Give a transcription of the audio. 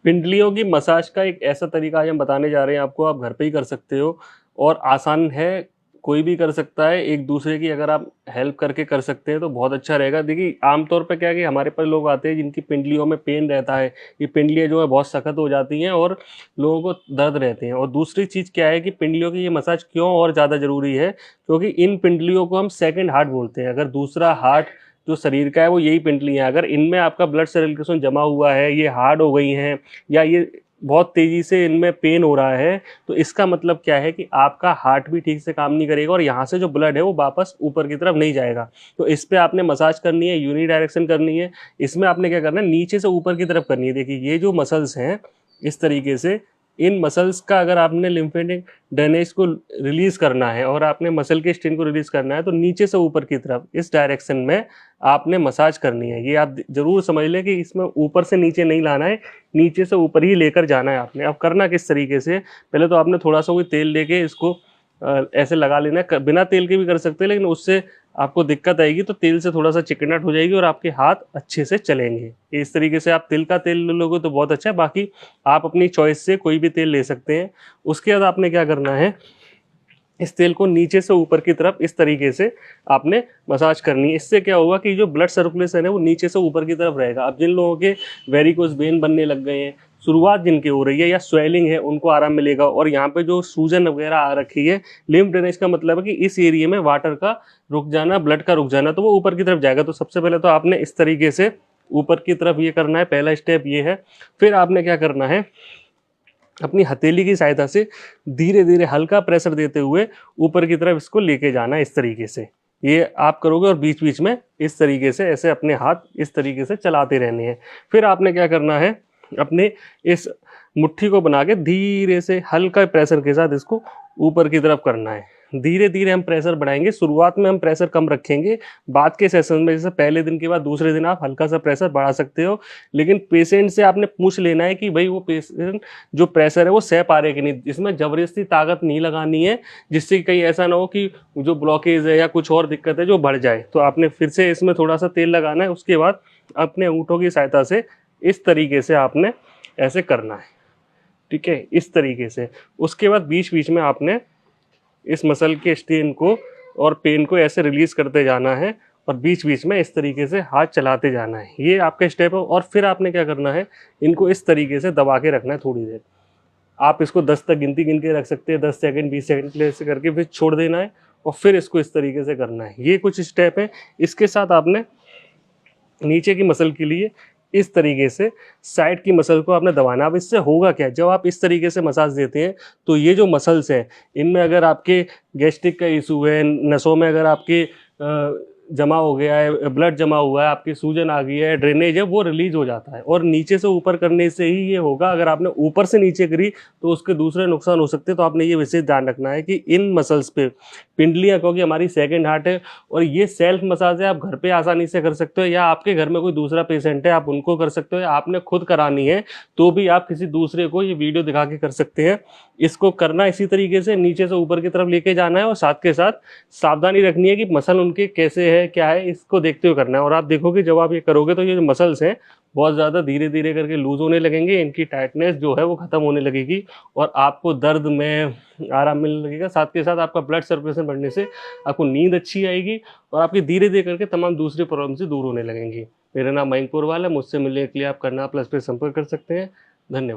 पिंडलियों की मसाज का एक ऐसा तरीका आज हम बताने जा रहे हैं आपको, आप घर पे ही कर सकते हो और आसान है, कोई भी कर सकता है। एक दूसरे की अगर आप हेल्प करके कर सकते हैं तो बहुत अच्छा रहेगा। देखिए आमतौर पे क्या है कि हमारे पास लोग आते हैं जिनकी पिंडलियों में पेन रहता है, ये पिंडलियाँ जो है बहुत सख्त हो जाती हैं और लोगों को दर्द रहते हैं। और दूसरी चीज़ क्या है कि पिंडलियों की ये मसाज क्यों और ज़्यादा ज़रूरी है, क्योंकि इन पिंडलियों को हम सेकंड हार्ट बोलते हैं। अगर दूसरा हार्ट जो शरीर का है वो यही पिंडलियाँ हैं, अगर इनमें आपका ब्लड सर्कुलेशन जमा हुआ है, ये हार्ड हो गई हैं या ये बहुत तेज़ी से इनमें पेन हो रहा है, तो इसका मतलब क्या है कि आपका हार्ट भी ठीक से काम नहीं करेगा और यहाँ से जो ब्लड है वो वापस ऊपर की तरफ नहीं जाएगा। तो इस पे आपने मसाज करनी है, यूनी डायरेक्शन करनी है। इसमें आपने क्या करना है, नीचे से ऊपर की तरफ करनी है। देखिए ये जो मसल्स हैं इस तरीके से, इन मसल्स का अगर आपने लिम्फेटिक ड्रेनेज को रिलीज करना है और आपने मसल के स्ट्रेन को रिलीज करना है, तो नीचे से ऊपर की तरफ इस डायरेक्शन में आपने मसाज करनी है। ये आप जरूर समझ लें कि इसमें ऊपर से नीचे नहीं लाना है, नीचे से ऊपर ही लेकर जाना है आपने। अब करना किस तरीके से, पहले तो आपने थोड़ा सा कोई तेल लेके इसको ऐसे लगा लेना है। बिना तेल के भी कर सकते हैं, लेकिन उससे आपको दिक्कत आएगी, तो तेल से थोड़ा सा चिकनाहट हो जाएगी और आपके हाथ अच्छे से चलेंगे। इस तरीके से आप तिल का तेल ले लोगे तो बहुत अच्छा है, बाकी आप अपनी चॉइस से कोई भी तेल ले सकते हैं। उसके बाद आपने क्या करना है, इस तेल को नीचे से ऊपर की तरफ इस तरीके से आपने मसाज करनी है। इससे क्या होगा कि जो ब्लड सर्कुलेशन है वो नीचे से ऊपर की तरफ रहेगा। अब जिन लोगों के वेरिकोस वेन बनने लग गए हैं, शुरुआत जिनकी हो रही है या स्वेलिंग है, उनको आराम मिलेगा। और यहाँ पे जो सूजन वगैरह आ रखी है, लिम्फ ड्रेनेज का मतलब है कि इस एरिया में वाटर का रुक जाना, ब्लड का रुक जाना, तो वो ऊपर की तरफ जाएगा। तो सबसे पहले तो आपने इस तरीके से ऊपर की तरफ ये करना है, पहला स्टेप ये है। फिर आपने क्या करना है, अपनी हथेली की सहायता से धीरे धीरे हल्का प्रेशर देते हुए ऊपर की तरफ इसको लेके जाना है। इस तरीके से ये आप करोगे और बीच बीच में इस तरीके से ऐसे अपने हाथ इस तरीके से चलाते रहने हैं। फिर आपने क्या करना है, अपने इस मुट्ठी को बना के धीरे से हल्का प्रेशर के साथ इसको ऊपर की तरफ करना है। धीरे धीरे हम प्रेशर बढ़ाएंगे, शुरुआत में हम प्रेशर कम रखेंगे, बाद के सेशन में जैसे पहले दिन के बाद दूसरे दिन आप हल्का सा प्रेशर बढ़ा सकते हो। लेकिन पेशेंट से आपने पूछ लेना है कि भाई वो पेशेंट जो प्रेशर है वो सह पा रहे कि नहीं। इसमें जबरदस्ती ताकत नहीं लगानी है, जिससे कि कहीं ऐसा ना हो कि जो ब्लॉकेज है या कुछ और दिक्कत है जो बढ़ जाए। तो आपने फिर से इसमें थोड़ा सा तेल लगाना है। उसके बाद अपने अंगूठों की सहायता से इस तरीके से आपने ऐसे करना है, ठीक है, इस तरीके से। उसके बाद बीच बीच में आपने इस मसल के स्ट्रेन को और पेन को ऐसे रिलीज करते जाना है और बीच बीच में इस तरीके से हाथ चलाते जाना है। ये आपका स्टेप है। और फिर आपने क्या करना है, इनको इस तरीके से दबा के रखना है थोड़ी देर। आप इसको 10 तक गिनती गिन के रख सकते हैं, 10 सेकंड 20 सेकंड के लिए ऐसे करके फिर छोड़ देना है और फिर इसको इस तरीके से करना है। ये कुछ स्टेप है। इसके साथ आपने नीचे की मसल के लिए इस तरीके से साइड की मसल को आपने दबाना। अब इससे होगा क्या, जब आप इस तरीके से मसाज देते हैं तो ये जो मसल्स हैं इनमें अगर आपके गैस्ट्रिक का इशू है, नसों में अगर आपके जमा हो गया है, ब्लड जमा हुआ है, आपकी सूजन आ गई है, ड्रेनेज है, वो रिलीज हो जाता है। और नीचे से ऊपर करने से ही ये होगा। अगर आपने ऊपर से नीचे करी तो उसके दूसरे नुकसान हो सकते हैं। तो आपने ये विशेष ध्यान रखना है कि इन मसल्स पे, पिंडलियाँ क्योंकि हमारी सेकंड हार्ट है और ये सेल्फ मसाज है, आप घर पे आसानी से कर सकते हो या आपके घर में कोई दूसरा पेशेंट है आप उनको कर सकते हो, या आपने खुद करानी है तो भी आप किसी दूसरे को ये वीडियो दिखा के कर सकते हैं। इसको करना इसी तरीके से नीचे से ऊपर की तरफ लेके जाना है और साथ के साथ सावधानी रखनी है कि मसल उनके कैसे है, क्या है, इसको देखते हुए करना है। और आप देखोगे जब आप ये करोगे तो ये जो मसल्स हैं बहुत ज़्यादा धीरे धीरे करके लूज होने लगेंगे, इनकी टाइटनेस जो है वो खत्म होने लगेगी और आपको दर्द में आराम मिलने लगेगा। साथ के साथ आपका ब्लड सर्कुलेशन बढ़ने से आपको नींद अच्छी आएगी और आपकी धीरे धीरे करके तमाम दूसरी प्रॉब्लम से दूर होने लगेंगी। मेरा नाम मयंक पुरवाल है। मुझसे मिलने के लिए आप करना प्लस पे संपर्क कर सकते हैं। धन्यवाद।